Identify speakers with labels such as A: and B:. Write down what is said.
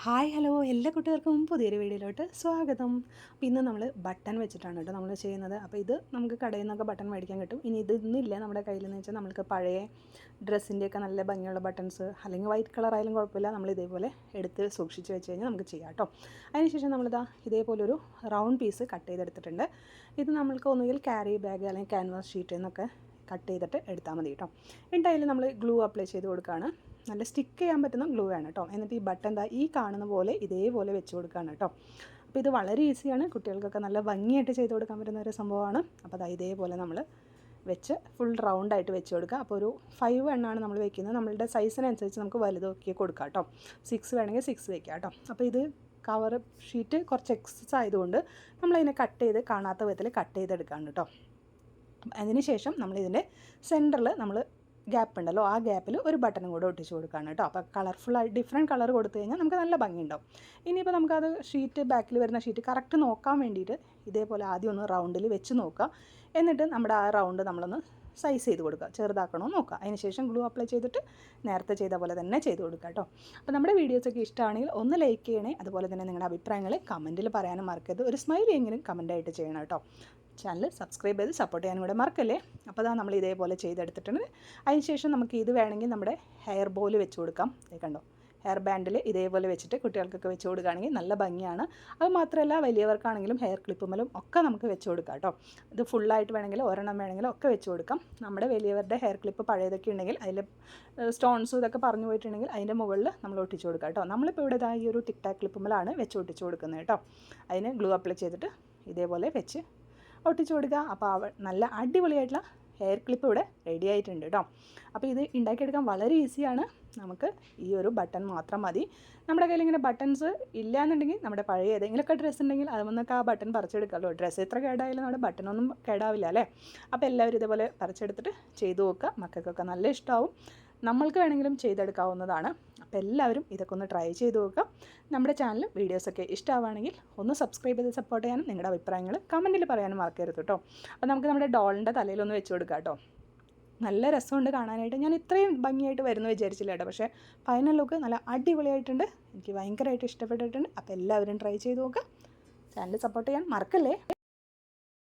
A: Hi hello എല്ലാ കുട്ടികൾക്കും പുതിയൊരു വീഡിയോയിലോട്ട് സ്വാഗതം. അപ്പോൾ ഇന്ന് നമ്മൾ ബട്ടൺ വെച്ചിട്ടാണ് കേട്ടോ നമ്മൾ ചെയ്യുന്നത്. അപ്പോൾ ഇത് നമുക്ക് കടയിൽ നിന്നൊക്കെ ബട്ടൺ മേടിക്കാൻ കിട്ടും. ഇനി ഇതൊന്നുമില്ല നമ്മുടെ കയ്യിലെന്ന് വെച്ചാൽ നമുക്ക് പഴയ ഡ്രസ്സിൻ്റെയൊക്കെ നല്ല ഭംഗിയുള്ള ബട്ടൺസ് അല്ലെങ്കിൽ വൈറ്റ് കളറായാലും കുഴപ്പമില്ല, നമ്മൾ ഇതേപോലെ എടുത്ത് സൂക്ഷിച്ച് വെച്ച് കഴിഞ്ഞാൽ നമുക്ക് ചെയ്യാം കേട്ടോ. അതിനുശേഷം നമ്മളിതാ ഇതേപോലൊരു റൗണ്ട് പീസ് കട്ട് ചെയ്തെടുത്തിട്ടുണ്ട്. ഇത് നമ്മൾക്ക് ഒന്നുകിൽ ക്യാരി ബാഗ് അല്ലെങ്കിൽ ക്യാൻവാസ് ഷീറ്റ് എന്നൊക്കെ കട്ട് ചെയ്തിട്ട് എടുത്താൽ മതി കേട്ടോ. എന്നിട്ട് അതിൽ നമ്മൾ ഗ്ലൂ അപ്ലൈ ചെയ്ത് കൊടുക്കുകയാണ്. നല്ല സ്റ്റിക്ക് ചെയ്യാൻ പറ്റുന്ന ഗ്ലൂ ആണ് കേട്ടോ. എന്നിട്ട് ഈ ബട്ടൺ ഈ കാണുന്ന പോലെ ഇതേപോലെ വെച്ച് കൊടുക്കുകയാണ് കേട്ടോ. അപ്പോൾ ഇത് വളരെ ഈസിയാണ്, കുട്ടികൾക്കൊക്കെ നല്ല ഭംഗിയായിട്ട് ചെയ്ത് കൊടുക്കാൻ പറ്റുന്ന ഒരു സംഭവമാണ്. അപ്പോൾ അത് ഇതേപോലെ നമ്മൾ വെച്ച് ഫുൾ റൗണ്ടായിട്ട് വെച്ച് കൊടുക്കുക. അപ്പോൾ ഒരു 5 എണ്ണമാണ് നമ്മൾ വെക്കുന്നത്. നമ്മളുടെ സൈസിനനുസരിച്ച് നമുക്ക് വലുതൊക്കെ കൊടുക്കാം കേട്ടോ. 6 വേണമെങ്കിൽ 6 വെക്കാം കേട്ടോ. അപ്പോൾ ഇത് കവർ ഷീറ്റ് കുറച്ച് എക്സസ് ആയതുകൊണ്ട് നമ്മളതിനെ കട്ട് ചെയ്ത് കാണാത്ത വിധത്തിൽ കട്ട് ചെയ്തെടുക്കുകയാണ് കേട്ടോ. അതിന് ശേഷം നമ്മളിതിൻ്റെ സെൻറ്ററിൽ നമ്മൾ ഗ്യാപ്പ് ഉണ്ടല്ലോ, ആ ഗ്യാപ്പിൽ ഒരു ബട്ടണും കൂടെ ഒട്ടിച്ച് കൊടുക്കുകയാണ് കേട്ടോ. അപ്പോൾ കളർഫുള്ളായി ഡിഫറെൻറ്റ് കളർ കൊടുത്തു കഴിഞ്ഞാൽ നമുക്ക് നല്ല ഭംഗിയുണ്ടാവും. ഇനിയിപ്പോൾ നമുക്കത് ഷീറ്റ് ബാക്കിൽ വരുന്ന ഷീറ്റ് കറക്റ്റ് നോക്കാൻ വേണ്ടിയിട്ട് ഇതേപോലെ ആദ്യം ഒന്ന് റൗണ്ടിൽ വെച്ച് നോക്കുക. എന്നിട്ട് നമ്മുടെ ആ റൗണ്ട് നമ്മളൊന്ന് സൈസ് ചെയ്ത് കൊടുക്കുക, ചെറുതാക്കണമെന്ന് നോക്കുക. അതിന് ശേഷം ഗ്ലൂ അപ്ലൈ ചെയ്തിട്ട് നേരത്തെ ചെയ്ത പോലെ തന്നെ ചെയ്ത് കൊടുക്കുക കേട്ടോ. അപ്പോൾ നമ്മുടെ വീഡിയോസൊക്കെ ഇഷ്ടമാണെങ്കിൽ ഒന്ന് ലൈക്ക് ചെയ്യണേ. അതുപോലെ തന്നെ നിങ്ങളുടെ അഭിപ്രായങ്ങൾ കമൻറ്റിൽ പറയാനും മറക്കരുത്. ഒരു സ്മൈലി എങ്കിലും കമൻറ്റായിട്ട് ചെയ്യണം കേട്ടോ. ചാനൽ സബ്സ്ക്രൈബ് ചെയ്ത് സപ്പോർട്ട് ചെയ്യാനും കൂടെ മറക്കല്ലേ. അപ്പോൾ അതാ നമ്മൾ ഇതേപോലെ ചെയ്തെടുത്തിട്ടുണ്ട്. അതിനുശേഷം നമുക്ക് ഇത് വേണമെങ്കിൽ നമ്മുടെ ഹെയർ ബോൾ വെച്ച് കൊടുക്കാം. കണ്ടോ, ഹെയർ ബാൻഡിൽ ഇതേപോലെ വെച്ചിട്ട് കുട്ടികൾക്കൊക്കെ വെച്ച് കൊടുക്കുകയാണെങ്കിൽ നല്ല ഭംഗിയാണ്. അത് മാത്രമല്ല വലിയവർക്കാണെങ്കിലും ഹെയർ ക്ലിപ്പുമലും ഒക്കെ നമുക്ക് വെച്ച് കൊടുക്കാം കേട്ടോ. ഇത് ഫുള്ളായിട്ട് വേണമെങ്കിൽ ഒരെണ്ണം വേണമെങ്കിലും ഒക്കെ വെച്ച് കൊടുക്കാം. നമ്മുടെ വലിയവരുടെ ഹെയർ ക്ലിപ്പ് പഴയതൊക്കെ ഉണ്ടെങ്കിൽ അതിൽ സ്റ്റോൺസും ഇതൊക്കെ പറഞ്ഞു പോയിട്ടുണ്ടെങ്കിൽ അതിൻ്റെ മുകളിൽ നമ്മൾ ഒട്ടിച്ച് കൊടുക്കാം കേട്ടോ. നമ്മളിപ്പോൾ ഇവിടെ ഈ ഒരു ടിക് ടാക് ക്ലിപ്പുമലാണ് വെച്ച് ഒട്ടിച്ച് കൊടുക്കുന്നത് കേട്ടോ. അതിന് ഗ്ലൂ അപ്ലൈ ചെയ്തിട്ട് ഇതേപോലെ വെച്ച് ഒട്ടിച്ച് കൊടുക്കുക. അപ്പോൾ നല്ല അടിപൊളിയായിട്ടുള്ള ഹെയർ ക്ലിപ്പ് ഇവിടെ റെഡി ആയിട്ടുണ്ട് കേട്ടോ. അപ്പോൾ ഇത് ഉണ്ടാക്കിയെടുക്കാൻ വളരെ ഈസിയാണ്. നമുക്ക് ഈ ഒരു ബട്ടൺ മാത്രം മതി. നമ്മുടെ കയ്യിൽ ഇങ്ങനെ ബട്ടൺസ് ഇല്ല എന്നുണ്ടെങ്കിൽ നമ്മുടെ പഴയ ഏതെങ്കിലുമൊക്കെ ഡ്രസ്സ് ഉണ്ടെങ്കിൽ അതിൽ ആ ബട്ടൺ പറിച്ചെടുക്കാമല്ലോ. ഡ്രസ്സ് എത്ര കേടായാലും നമ്മുടെ ബട്ടണൊന്നും കേടാവില്ല അല്ലേ. അപ്പോൾ എല്ലാവരും ഇതേപോലെ പറിച്ചെടുത്തിട്ട് ചെയ്തു നോക്കുക. മക്കൾക്കൊക്കെ നല്ല ഇഷ്ടമാവും. നമ്മൾക്ക് വേണമെങ്കിലും ചെയ്തെടുക്കാവുന്നതാണ്. അപ്പോൾ എല്ലാവരും ഇതൊക്കെ ഒന്ന് ട്രൈ ചെയ്ത് നോക്കുക. നമ്മുടെ ചാനൽ വീഡിയോസൊക്കെ ഇഷ്ടമാവുകയാണെങ്കിൽ ഒന്ന് സബ്സ്ക്രൈബ് ചെയ്ത് സപ്പോർട്ട് ചെയ്യാനും നിങ്ങളുടെ അഭിപ്രായങ്ങൾ കമൻറ്റിൽ പറയാനും മറക്കരുത് കേട്ടോ. അപ്പോൾ നമുക്ക് നമ്മുടെ ഡോളിൻ്റെ തലയിലൊന്ന് വെച്ച് കൊടുക്കാം കേട്ടോ. നല്ല രസമുണ്ട് കാണാനായിട്ട്. ഞാൻ ഇത്രയും ഭംഗിയായിട്ട് വരുന്നു വിചാരിച്ചില്ല കേട്ടോ. പക്ഷേ ഫൈനൽ ലുക്ക് നല്ല അടിപൊളിയായിട്ടുണ്ട്. എനിക്ക് ഭയങ്കരമായിട്ട് ഇഷ്ടപ്പെട്ടിട്ടുണ്ട്. അപ്പോൾ എല്ലാവരും ട്രൈ ചെയ്ത് നോക്കുക. ചാനൽ സപ്പോർട്ട് ചെയ്യാൻ മറക്കല്ലേ.